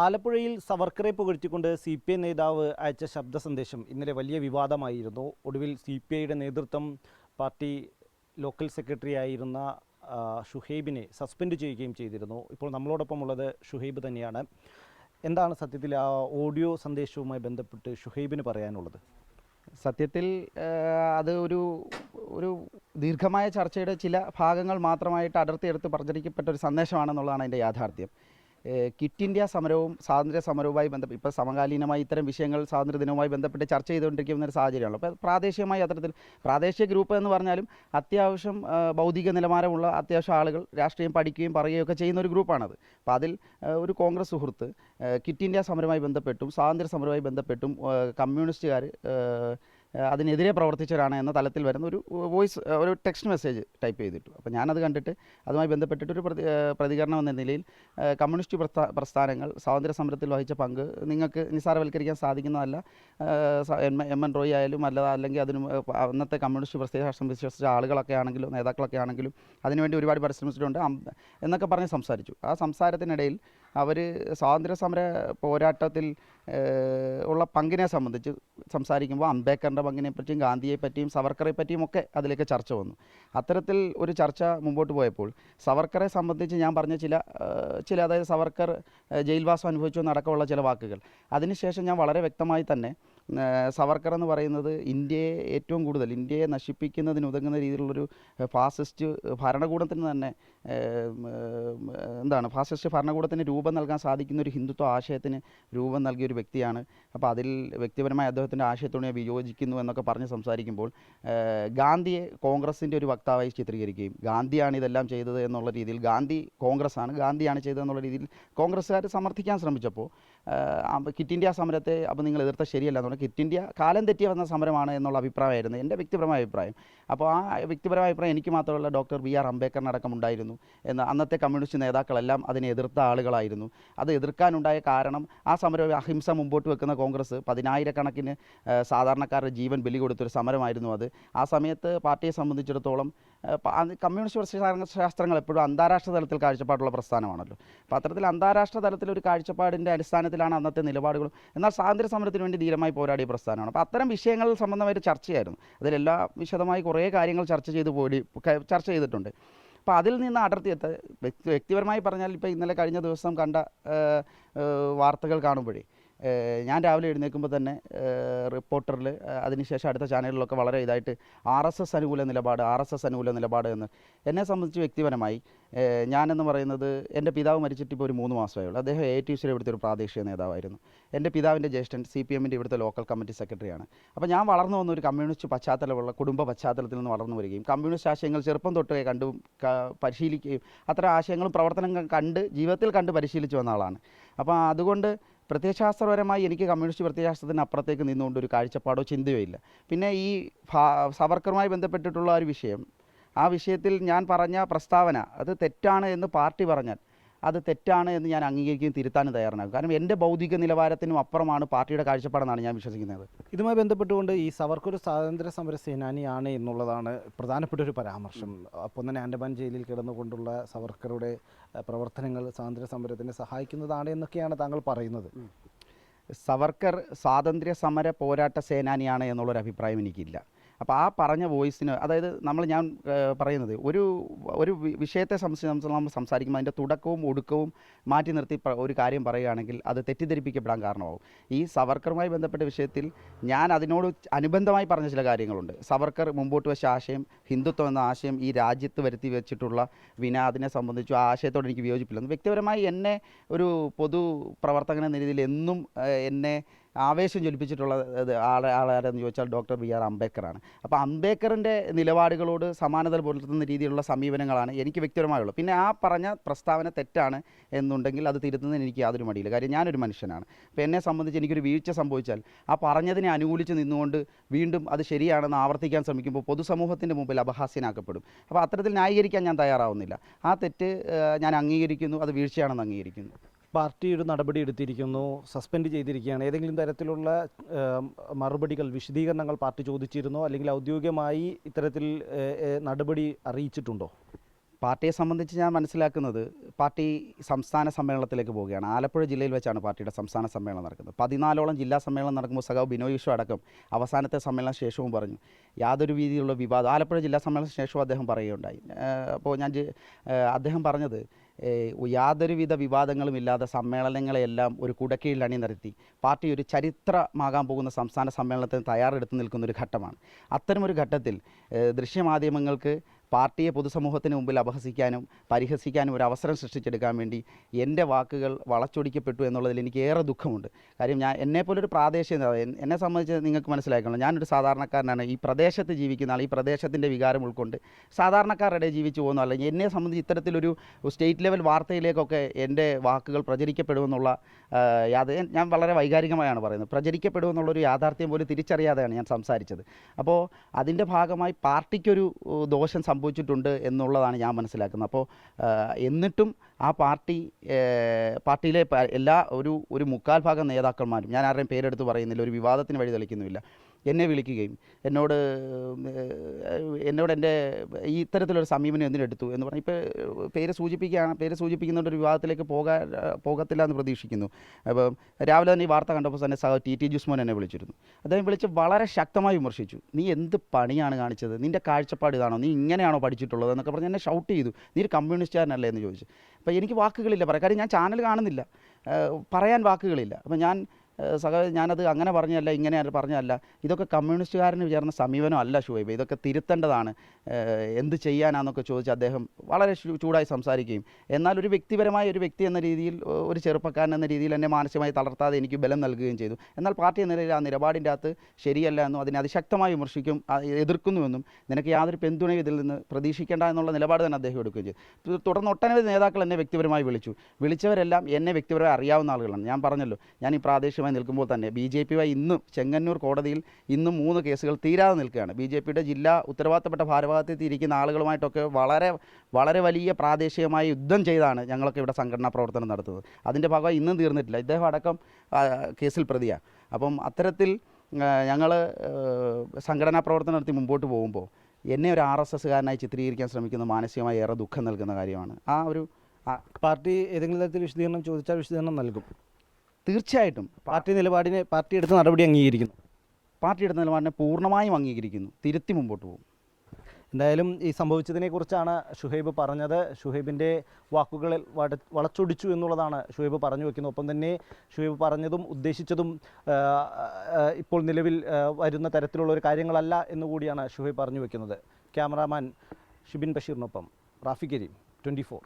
ആലപ്പുഴയിൽ സവർക്കറെ പുകഴ്ത്തിക്കൊണ്ട് CPI നേതാവ് അയച്ച ശബ്ദ സന്ദേശം ഇന്നലെ വലിയ വിവാദമായിരുന്നു. ഒടുവിൽ CPIയുടെ നേതൃത്വം പാർട്ടി ലോക്കൽ സെക്രട്ടറി ആയിരുന്ന ഷുഹൈബിനെ സസ്പെൻഡ് ചെയ്യുകയും ചെയ്തിരുന്നു. ഇപ്പോൾ നമ്മളോടൊപ്പമുള്ളത് ഷുഹൈബ് തന്നെയാണ്. എന്താണ് സത്യത്തിൽ ആ ഓഡിയോ സന്ദേശവുമായി ബന്ധപ്പെട്ട് ഷുഹൈബിന് പറയാനുള്ളത്? സത്യത്തിൽ അത് ഒരു ദീർഘമായ ചർച്ചയുടെ ചില ഭാഗങ്ങൾ മാത്രമായിട്ട് അടർത്തിയെടുത്ത് പ്രചരിക്കപ്പെട്ട ഒരു സന്ദേശമാണെന്നുള്ളതാണ് അതിൻ്റെ യാഥാർത്ഥ്യം. ക്വിറ്റ് ഇന്ത്യ സമരവും സ്വാതന്ത്ര്യ സമരവുമായി ബന്ധപ്പെട്ട് ഇപ്പോൾ സമകാലീനമായി ഇത്തരം വിഷയങ്ങൾ സ്വാതന്ത്ര്യ ദിനവുമായി ബന്ധപ്പെട്ട് ചർച്ച ചെയ്തുകൊണ്ടിരിക്കുന്ന ഒരു സാഹചര്യമാണ്. അപ്പോൾ പ്രാദേശികമായി അത്തരത്തിൽ പ്രാദേശിക ഗ്രൂപ്പ് എന്ന് പറഞ്ഞാലും അത്യാവശ്യം ബൗദ്ധിക നിലവാരമുള്ള അത്യാവശ്യം ആളുകൾ രാഷ്ട്രീയം പഠിക്കുകയും പറയുകയൊക്കെ ചെയ്യുന്ന ഒരു ഗ്രൂപ്പാണത്. അപ്പോൾ അതിൽ ഒരു കോൺഗ്രസ് സുഹൃത്ത് ക്വിറ്റ് ഇന്ത്യ സമരവുമായി ബന്ധപ്പെട്ടും സ്വാതന്ത്ര്യ സമരവുമായി ബന്ധപ്പെട്ടും കമ്മ്യൂണിസ്റ്റുകാർ അതിനെതിരെ പ്രവർത്തിച്ചവരാണ് എന്ന തലത്തിൽ വരുന്ന ഒരു ടെക്സ്റ്റ് മെസ്സേജ് ടൈപ്പ് ചെയ്തിട്ടു. അപ്പോൾ ഞാനത് കണ്ടിട്ട് അതുമായി ബന്ധപ്പെട്ടിട്ടൊരു പ്രതികരണം എന്ന നിലയിൽ കമ്മ്യൂണിസ്റ്റ് പ്രസ്ഥാനങ്ങൾ സ്വാതന്ത്ര്യ സമരത്തിൽ വഹിച്ച പങ്ക് നിങ്ങൾക്ക് നിസ്സാരവൽക്കരിക്കാൻ സാധിക്കുന്നതല്ല. എം.എൻ. റോയി ആയാലും അല്ലെങ്കിൽ അതിന് അന്നത്തെ കമ്മ്യൂണിസ്റ്റ് പ്രത്യയശാസ്ത്രം വിശ്വസിച്ച ആളുകളൊക്കെ ആണെങ്കിലും നേതാക്കളൊക്കെ ആണെങ്കിലും അതിനുവേണ്ടി ഒരുപാട് പരിശ്രമിച്ചിട്ടുണ്ട് എന്നൊക്കെ പറഞ്ഞ് സംസാരിച്ചു. ആ സംസാരത്തിനിടയിൽ അവർ സ്വാതന്ത്ര്യ സമര പോരാട്ടത്തിൽ ഉള്ള പങ്കിനെ സംബന്ധിച്ച് സംസാരിക്കുമ്പോൾ അംബേദ്കറിൻ്റെ പങ്കിനെ പറ്റിയും ഗാന്ധിയെ പറ്റിയും സവർക്കറെ പറ്റിയും ഒക്കെ അതിലേക്ക് ചർച്ച വന്നു. അത്തരത്തിൽ ഒരു ചർച്ച മുമ്പോട്ട് പോയപ്പോൾ സവർക്കറെ സംബന്ധിച്ച് ഞാൻ പറഞ്ഞ ചില അതായത് സവർക്കർ ജയിൽവാസം അനുഭവിച്ചു എന്നടക്കമുള്ള ചില വാക്കുകൾ അതിനുശേഷം ഞാൻ വളരെ വ്യക്തമായി തന്നെ സവർക്കർ എന്ന് പറയുന്നത് ഇന്ത്യയെ നശിപ്പിക്കുന്നതിന് ഉതകുന്ന രീതിയിലുള്ളൊരു ഫാസിസ്റ്റ് ഭരണകൂടത്തിന് തന്നെ ഫാസിസ്റ്റ് ഭരണകൂടത്തിന് രൂപം നൽകാൻ സാധിക്കുന്ന ഒരു ഹിന്ദുത്വ ആശയത്തിന് രൂപം നൽകിയൊരു വ്യക്തിയാണ്. അപ്പോൾ അതിൽ വ്യക്തിപരമായ അദ്ദേഹത്തിൻ്റെ ആശയത്തോട് ഞാൻ വിയോജിക്കുന്നു എന്നൊക്കെ പറഞ്ഞ് സംസാരിക്കുമ്പോൾ ഗാന്ധിയെ കോൺഗ്രസിൻ്റെ ഒരു വക്താവായി ചിത്രീകരിക്കുകയും ഗാന്ധിയാണ് ഇതെല്ലാം ചെയ്തത് എന്നുള്ള രീതിയിൽ ഗാന്ധിയാണ് ചെയ്തതെന്നുള്ള രീതിയിൽ കോൺഗ്രസ്സുകാർ സമർത്ഥിക്കാൻ ശ്രമിച്ചപ്പോൾ ക്വിറ്റ് ഇന്ത്യ സമരത്തെ അപ്പോൾ നിങ്ങൾ എതിർത്ത ശരിയല്ല എന്ന് പറഞ്ഞാൽ ക്വിറ്റ് ഇന്ത്യ കാലം തെറ്റി വന്ന സമരമാണ് എന്നുള്ള അഭിപ്രായമായിരുന്നു എൻ്റെ വ്യക്തിപരമായ അഭിപ്രായം. അപ്പോൾ ആ വ്യക്തിപരമായ അഭിപ്രായം എനിക്ക് മാത്രമല്ല ഡോക്ടർ B.R. അംബേദ്കറിനടക്കം ഉണ്ടായിരുന്നു. അന്നത്തെ കമ്മ്യൂണിസ്റ്റ് നേതാക്കളെല്ലാം അതിനെ എതിർത്ത ആളുകളായിരുന്നു. അത് എതിർക്കാനുണ്ടായ കാരണം ആ സമരം അഹിംസ മുമ്പോട്ട് വെക്കുന്ന കോൺഗ്രസ് പതിനായിരക്കണക്കിന് സാധാരണക്കാരുടെ ജീവൻ ബലി കൊടുത്തൊരു സമരമായിരുന്നു അത്. ആ സമയത്ത് പാർട്ടിയെ സംബന്ധിച്ചിടത്തോളം കമ്മ്യൂണിസ്റ്റ് ശാസ്ത്രങ്ങൾ എപ്പോഴും അന്താരാഷ്ട്ര തലത്തിൽ കാഴ്ചപ്പാടുള്ള പ്രസ്ഥാനമാണല്ലോ. അപ്പോൾ അത്തരത്തിൽ അന്താരാഷ്ട്ര തലത്തിലൊരു കാഴ്ചപ്പാടിൻ്റെ അടിസ്ഥാനത്തിലാണ് അന്നത്തെ നിലപാടുകളും. എന്നാൽ സ്വാതന്ത്ര്യ സമരത്തിന് വേണ്ടി ധീരമായി പോരാടിയ പ്രസ്ഥാനമാണ്. അപ്പോൾ അത്തരം വിഷയങ്ങൾ സംബന്ധമായിട്ട് ചർച്ചയായിരുന്നു. അതിലെല്ലാം വിശദമായി കുറേ കാര്യങ്ങൾ ചർച്ച ചെയ്തിട്ടുണ്ട്. അപ്പോൾ അതിൽ നിന്ന് അടർത്തിയെത്ത വ്യക്തിപരമായി പറഞ്ഞാൽ ഇപ്പോൾ ഇന്നലെ കഴിഞ്ഞ ദിവസം കണ്ട വാർത്തകൾ കാണുമ്പോഴേ ഞാൻ രാവിലെ എഴുന്നേൽക്കുമ്പോൾ തന്നെ റിപ്പോർട്ടറിൽ അതിനുശേഷം അടുത്ത ചാനലിലൊക്കെ വളരെ ഇതായിട്ട് RSS അനുകൂല നിലപാട് എന്ന് എന്നെ സംബന്ധിച്ച് വ്യക്തിപരമായി ഞാനെന്ന് പറയുന്നത് എൻ്റെ പിതാവ് മരിച്ചിട്ട് ഇപ്പോൾ ഒരു 3 മാസമേ ഉള്ളൂ. അദ്ദേഹം ATUCയുടെ ഇവിടുത്തെ ഒരു പ്രാദേശിക നേതാവായിരുന്നു. എൻ്റെ പിതാവിൻ്റെ ജ്യേഷ്ഠൻ CPMൻ്റെ ഇവിടുത്തെ ലോക്കൽ കമ്മിറ്റി സെക്രട്ടറിയാണ്. അപ്പോൾ ഞാൻ വളർന്നു വന്ന ഒരു കമ്മ്യൂണിസ്റ്റ് പശ്ചാത്തലമുള്ള കുടുംബ പശ്ചാത്തലത്തിൽ നിന്ന് വളർന്നു വരികയും കമ്മ്യൂണിസ്റ്റ് ആശയങ്ങൾ ചെറുപ്പം തൊട്ടേ കണ്ടു പരിശീലിക്കുകയും അത്തരം ആശയങ്ങളും പ്രവർത്തനങ്ങൾ ജീവിതത്തിൽ കണ്ട് പരിശീലിച്ചു വന്ന ആളാണ്. അപ്പോൾ അതുകൊണ്ട് പ്രത്യയശാസ്ത്രപരമായി എനിക്ക് കമ്മ്യൂണിസ്റ്റ് പ്രത്യയശാസ്ത്രത്തിന് അപ്പുറത്തേക്ക് നിന്നുകൊണ്ട് ഒരു കാഴ്ചപ്പാടോ ചിന്തയോ ഇല്ല. പിന്നെ ഈ സവർക്കറുമായി ബന്ധപ്പെട്ടിട്ടുള്ള ഒരു വിഷയം, ആ വിഷയത്തിൽ ഞാൻ പറഞ്ഞ പ്രസ്താവന അത് തെറ്റാണ് എന്ന് പാർട്ടി പറഞ്ഞാൽ അത് തെറ്റാണ് എന്ന് ഞാൻ അംഗീകരിക്കുകയും തിരുത്താനും തയ്യാറാണ്. കാരണം എൻ്റെ ബൗദ്ധിക നിലവാരത്തിനും അപ്പുറമാണ് പാർട്ടിയുടെ കാഴ്ചപ്പാടെന്നാണ് ഞാൻ വിശ്വസിക്കുന്നത്. ഇതുമായി ബന്ധപ്പെട്ടുകൊണ്ട് ഈ സവർക്കർ ഒരു സ്വാതന്ത്ര്യ സമര സേനാനിയാണ് എന്നുള്ളതാണ് പ്രധാനപ്പെട്ട ഒരു പരാമർശം. അപ്പോൾ തന്നെ ആൻഡമാൻ ജയിലിൽ കിടന്നുകൊണ്ടുള്ള സവർക്കറുടെ പ്രവർത്തനങ്ങൾ സ്വാതന്ത്ര്യ സമരത്തിനെ സഹായിക്കുന്നതാണ് എന്നൊക്കെയാണ് താങ്കൾ പറയുന്നത്. സവർക്കർ സ്വാതന്ത്ര്യ സമര പോരാട്ട സേനാനിയാണ് എന്നുള്ളൊരു അഭിപ്രായം എനിക്കില്ല. അപ്പോൾ ആ പറഞ്ഞ വോയിസിന് അതായത് ഞാൻ പറയുന്നത് ഒരു വിഷയത്തെ സംബന്ധിച്ച് നമ്മൾ സംസാരിക്കുമ്പോൾ അതിൻ്റെ തുടക്കവും ഒടുക്കവും മാറ്റി നിർത്തി ഒരു കാര്യം പറയുകയാണെങ്കിൽ അത് തെറ്റിദ്ധരിപ്പിക്കപ്പെടാൻ കാരണമാവും. ഈ സവർക്കറുമായി ബന്ധപ്പെട്ട വിഷയത്തിൽ ഞാൻ അതിനോട് അനുബന്ധമായി പറഞ്ഞ ചില കാര്യങ്ങളുണ്ട്. സവർക്കർ മുമ്പോട്ട് വെച്ച ആശയം ഹിന്ദുത്വം എന്ന ആശയം ഈ രാജ്യത്ത് വരുത്തി വെച്ചിട്ടുള്ള അതിനെ സംബന്ധിച്ചു ആ ആശയത്തോട് എനിക്ക് വിയോജിപ്പില്ല. വ്യക്തിപരമായി എന്നെ ഒരു പൊതു പ്രവർത്തകൻ എന്ന രീതിയിൽ എന്നും എന്നെ ആവേശം ജ്വലിപ്പിച്ചിട്ടുള്ള ആളാരെന്ന് ചോദിച്ചാൽ ഡോക്ടർ B.R. അംബേദ്കറാണ്. അപ്പോൾ അംബേദ്കറിൻ്റെ നിലപാടുകളോട് സമാനത പുലർത്തുന്ന രീതിയിലുള്ള സമീപനങ്ങളാണ് എനിക്ക് വ്യക്തിപരമായുള്ളത്. പിന്നെ ആ പറഞ്ഞ പ്രസ്താവന തെറ്റാണ് എന്നുണ്ടെങ്കിൽ അത് തിരുത്തുന്നതിന് എനിക്ക് യാതൊരു മടിയില്ല. കാര്യം ഞാനൊരു മനുഷ്യനാണ്. അപ്പോൾ എന്നെ സംബന്ധിച്ച് എനിക്കൊരു വീഴ്ച സംഭവിച്ചാൽ ആ പറഞ്ഞതിനെ അനുകൂലിച്ച് നിന്നുകൊണ്ട് വീണ്ടും അത് ശരിയാണെന്ന് ആവർത്തിക്കാൻ ശ്രമിക്കുമ്പോൾ പൊതുസമൂഹത്തിൻ്റെ മുമ്പിൽ അപഹാസ്യനാക്കപ്പെടും. അപ്പോൾ അത്തരത്തിൽ ന്യായീകരിക്കാൻ ഞാൻ തയ്യാറാവുന്നില്ല. ആ തെറ്റ് ഞാൻ അംഗീകരിക്കുന്നു, അത് വീഴ്ചയാണെന്ന് അംഗീകരിക്കുന്നു. പാർട്ടി ഒരു നടപടി എടുത്തിരിക്കുന്നു, സസ്പെൻഡ് ചെയ്തിരിക്കുകയാണ്. ഏതെങ്കിലും തരത്തിലുള്ള മറുപടികൾ, വിശദീകരണങ്ങൾ പാർട്ടി ചോദിച്ചിരുന്നോ, അല്ലെങ്കിൽ ഔദ്യോഗികമായി ഇത്തരത്തിൽ നടപടി അറിയിച്ചിട്ടുണ്ടോ? പാർട്ടിയെ സംബന്ധിച്ച് ഞാൻ മനസ്സിലാക്കുന്നത് പാർട്ടി സംസ്ഥാന സമ്മേളനത്തിലേക്ക് പോവുകയാണ്. ആലപ്പുഴ ജില്ലയിൽ വെച്ചാണ് പാർട്ടിയുടെ സംസ്ഥാന സമ്മേളനം നടക്കുന്നത്. 14ഓളം ജില്ലാ സമ്മേളനം നടക്കുമ്പോൾ സഖാവ് ബിനോയ് വിശ്വം അടക്കം അവസാനത്തെ സമ്മേളന ശേഷവും പറഞ്ഞു യാതൊരു രീതിയിലുള്ള വിവാദം ആലപ്പുഴ ജില്ലാ സമ്മേളന ശേഷവും അദ്ദേഹം പറയുകയുണ്ടായി. അപ്പോൾ അദ്ദേഹം പറഞ്ഞത് യാതൊരുവിധ വിവാദങ്ങളും ഇല്ലാതെ സമ്മേളനങ്ങളെല്ലാം ഒരു കുടക്കീഴിൽ അണിനിരത്തി പാർട്ടി ഒരു ചരിത്രമാകാൻ പോകുന്ന സംസ്ഥാന സമ്മേളനത്തിന് തയ്യാറെടുത്ത് നിൽക്കുന്ന ഒരു ഘട്ടമാണ്. അത്തരമൊരു ഘട്ടത്തിൽ ദൃശ്യമാധ്യമങ്ങൾക്ക് പാർട്ടിയെ പൊതുസമൂഹത്തിന് മുമ്പിൽ അപഹസിക്കാനും പരിഹസിക്കാനും ഒരു അവസരം സൃഷ്ടിച്ചെടുക്കാൻ വേണ്ടി എൻ്റെ വാക്കുകൾ വളച്ചൊടിക്കപ്പെട്ടു എന്നുള്ളതിൽ എനിക്ക് ഏറെ ദുഃഖമുണ്ട്. കാര്യം എന്നെപ്പോലൊരു പ്രാദേശിക എന്നെ സംബന്ധിച്ച് നിങ്ങൾക്ക് മനസ്സിലാക്കണം, ഞാനൊരു സാധാരണക്കാരനാണ്. ഈ പ്രദേശത്ത് ജീവിക്കുന്ന ആൾ, ഈ പ്രദേശത്തിൻ്റെ വികാരം ഉൾക്കൊണ്ട് സാധാരണക്കാരുടെ ജീവിച്ചു പോകുന്ന ആൾ. എന്നെ സംബന്ധിച്ച് ഇത്തരത്തിലൊരു സ്റ്റേറ്റ് ലെവൽ വാർത്തയിലേക്കൊക്കെ എൻ്റെ വാക്കുകൾ പ്രചരിക്കപ്പെടുമെന്നുള്ള ഞാൻ വളരെ വൈകാരികമായാണ് പറയുന്നത്. പ്രചരിക്കപ്പെടുമെന്നുള്ളൊരു യാഥാർത്ഥ്യം പോലും തിരിച്ചറിയാതെയാണ് ഞാൻ സംസാരിച്ചത്. അപ്പോൾ അതിൻ്റെ ഭാഗമായി പാർട്ടിക്കൊരു ദോഷം സംഭവിച്ചിട്ടുണ്ട് എന്നുള്ളതാണ് ഞാൻ മനസ്സിലാക്കുന്നത്. അപ്പോൾ എന്നിട്ടും ആ പാർട്ടിയിലെ എല്ലാ ഒരു മുക്കാൽ ഭാഗം നേതാക്കന്മാരും, ഞാൻ ആരുടെയും പേരെടുത്ത് പറയുന്നില്ല, ഒരു വിവാദത്തിന് വഴി തെളിക്കുന്നുമില്ല, എന്നെ വിളിക്കുകയും എന്നോട് എൻ്റെ ഈ ഇത്തരത്തിലൊരു സമീപനം എന്തിനെടുത്തു എന്ന് പറഞ്ഞാൽ ഇപ്പോൾ പേര് സൂചിപ്പിക്കുന്നുണ്ട് ഒരു വിവാദത്തിലേക്ക് പോകത്തില്ല എന്ന് പ്രതീക്ഷിക്കുന്നു. അപ്പം രാവിലെ തന്നെ ഈ വാർത്ത കണ്ടപ്പോൾ തന്നെ ടി ജുസ്മോൻ എന്നെ വിളിച്ചിരുന്നു. അദ്ദേഹം വിളിച്ച് വളരെ ശക്തമായി വിമർശിച്ചു. നീ എന്ത് പണിയാണ് കാണിച്ചത്, നിൻ്റെ കാഴ്ചപ്പാട് ഇതാണോ, നീ ഇങ്ങനെയാണോ പഠിച്ചിട്ടുള്ളത് എന്നൊക്കെ പറഞ്ഞ് എന്നെ ഷൗട്ട് ചെയ്തു. നീ ഒരു കമ്മ്യൂണിസ്റ്റുകാരനല്ലേ എന്ന് ചോദിച്ചു. അപ്പോൾ എനിക്ക് വാക്കുകളില്ല പറയാം, കാര്യം ഞാൻ ചാനൽ കാണുന്നില്ല, പറയാൻ വാക്കുകളില്ല. അപ്പോൾ ഞാനത് അങ്ങനെ പറഞ്ഞല്ല, ഇങ്ങനെ പറഞ്ഞല്ല. ഇതൊക്കെ കമ്മ്യൂണിസ്റ്റുകാരന് ചേർന്ന സമീപനമല്ല ഷുഹൈബ്, ഇതൊക്കെ തിരുത്തേണ്ടതാണ്, എന്ത് ചെയ്യാനാണെന്നൊക്കെ ചോദിച്ച് അദ്ദേഹം വളരെ ചൂടായി സംസാരിക്കുകയും എന്നാൽ ഒരു വ്യക്തിപരമായ ഒരു വ്യക്തി എന്ന രീതിയിൽ, ഒരു ചെറുപ്പക്കാരൻ എന്ന രീതിയിൽ എന്നെ മാനസികമായി തളർത്താതെ എനിക്ക് ബലം നൽകുകയും ചെയ്തു. എന്നാൽ പാർട്ടി എന്ന നിലയിൽ ആ നിലപാടിൻ്റെ അകത്ത് ശരിയല്ല എന്നും അതിനെ അതിശക്തമായി എതിർക്കുന്നുവെന്നും നിനക്ക് യാതൊരു പിന്തുണയും ഇതിൽ നിന്ന് പ്രതീക്ഷിക്കേണ്ട എന്നുള്ള നിലപാട് തന്നെ അദ്ദേഹം എടുക്കുകയും ചെയ്തു. തുടർന്ന് ഒട്ടനവധി നേതാക്കൾ എന്നെ വ്യക്തിപരമായി വിളിച്ചവരെല്ലാം എന്നെ വ്യക്തിപരമായി അറിയാവുന്ന ആളുകളാണ്. ഞാൻ പറഞ്ഞല്ലോ, ഞാൻ ഈ പ്രാദേശികമായി നിൽക്കുമ്പോൾ തന്നെ BJP-യുമായി ഇന്നും ചെങ്ങന്നൂർ കോടതിയിൽ ഇന്നും 3 കേസുകൾ തീരാതെ നിൽക്കുകയാണ്. BJP-യുടെ ജില്ലാ ഉത്തരവാദിത്തപ്പെട്ട ഭാരവാഹിത്വത്തിൽ ഇരിക്കുന്ന ആളുകളുമായിട്ടൊക്കെ വളരെ വലിയ പ്രാദേശികമായ യുദ്ധം ചെയ്താണ് ഞങ്ങളൊക്കെ ഇവിടെ സംഘടനാ പ്രവർത്തനം നടത്തുന്നത്. അതിൻ്റെ ഭാഗമായി ഇന്നും തീർന്നിട്ടില്ല. ഇദ്ദേഹം അടക്കം കേസിൽ പ്രതിയാണ്. അപ്പം അത്തരത്തിൽ ഞങ്ങൾ സംഘടനാ പ്രവർത്തനം നടത്തി മുമ്പോട്ട് പോകുമ്പോൾ എന്നെ ഒരു RSSകാരനായി ചിത്രീകരിക്കാൻ ശ്രമിക്കുന്ന മാനസികമായി ഏറെ ദുഃഖം നൽകുന്ന കാര്യമാണ്. പാർട്ടി ഏതെങ്കിലും തരത്തിൽ വിശദീകരണം ചോദിച്ചാൽ വിശദീകരണം നൽകും. തീർച്ചയായിട്ടും പാർട്ടി എടുത്ത നടപടി അംഗീകരിക്കുന്നു. പാർട്ടിയുടെ നിലപാടിനെ പൂർണ്ണമായും അംഗീകരിക്കുന്നു, തിരുത്തി മുമ്പോട്ട് പോകും. എന്തായാലും ഈ സംഭവിച്ചതിനെക്കുറിച്ചാണ് ഷുഹൈബ് പറഞ്ഞത്. ഷുഹൈബിൻ്റെ വാക്കുകളിൽ വളച്ചൊടിച്ചു എന്നുള്ളതാണ് ഷുഹൈബ് പറഞ്ഞു വയ്ക്കുന്നത്. ഒപ്പം തന്നെ ഷുഹൈബ് പറഞ്ഞതും ഉദ്ദേശിച്ചതും ഇപ്പോൾ നിലവിൽ വരുന്ന തരത്തിലുള്ള ഒരു കാര്യങ്ങളല്ല എന്നുകൂടിയാണ് ഷുഹൈബ് പറഞ്ഞു വയ്ക്കുന്നത്. ക്യാമറാമാൻ ഷിബിൻ ബഷീറിനൊപ്പം റാഫി കരീം, 24.